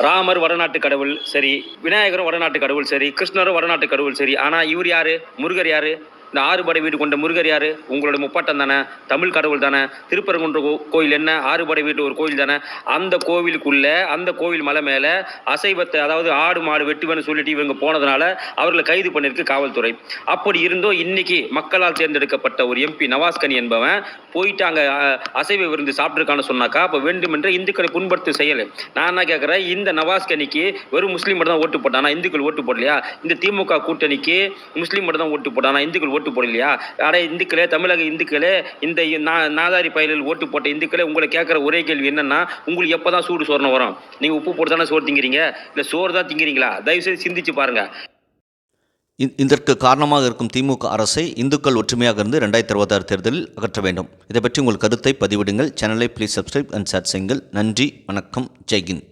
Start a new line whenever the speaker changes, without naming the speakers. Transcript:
ராமர் வடநாட்டு கடவுள் சரி, விநாயகரும் வடநாட்டு கடவுள் சரி, கிருஷ்ணரும் வடநாட்டு கடவுள் சரி. ஆனா இவர் யாரு? முருகர் யாரு? இந்த ஆறுபடை வீடு கொண்ட முருகர் யாரு? உங்களோட முப்பாட்டம் தானே, தமிழ் கடவுள் தானே. திருப்பரங்குன்ற கோயில் என்ன, ஆறுபடை வீடு ஒரு கோயில் தானே. அந்த கோவிலுக்குள்ள, அந்த கோவில் மலை மேல அசைவத்தை, அதாவது ஆடு மாடு வெட்டுவேன்னு சொல்லிட்டு இவங்க போனதுனால அவர்களை கைது பண்ணிருக்கு காவல்துறை. அப்படி இருந்தோம் இன்னைக்கு மக்களால் தேர்ந்தெடுக்கப்பட்ட ஒரு எம்பி நவாஸ்கனி என்பவன் போயிட்டு அங்க அசைவ விருந்து சாப்பிட்டுருக்கான்னு சொன்னாக்கா, அப்ப வேண்டுமென்ற இந்துக்களை புண்படுத்தும் செயல். நான் என்ன கேட்கிறேன், இந்த நவாஸ்கனிக்கு வெறும் முஸ்லீம் மட்டும் தான் ஓட்டு போட்டானா, இந்துக்கள் ஓட்டு போடலையா? இந்த திமுக கூட்டணிக்கு முஸ்லீம் மட்டும் தான் ஓட்டு போட்டானா, இந்துக்கள் ஓட்டு போடலையா? அட இந்துக்களே, தமிழக இந்துக்களே, இந்த நாதாரி பயிரில் ஓட்டு போட்ட இந்துக்களே, உங்களை கேட்குற ஒரே கேள்வி என்னன்னா, உங்களுக்கு எப்போதான் சூடு சோறுன்னு வரும்? நீங்க உப்பு போட்டு தானே சோறு திங்கிறீங்க, இல்லை சோறு தான் திங்கிறீங்களா? தயவுசெய்து சிந்திச்சு பாருங்க.
இதற்கு காரணமாக இருக்கும் திமுக அரசை இந்துக்கள் ஒற்றுமையாக இருந்து 2026 தேர்தலில் அகற்ற வேண்டும். இதை பற்றி உங்கள் கருத்தை பதிவிடுங்கள். சேனலை ப்ளீஸ் சப்ஸ்கிரைப் அண்ட் ஷேர் செய்யுங்கள். நன்றி, வணக்கம், ஜெய்ஹிந்த்.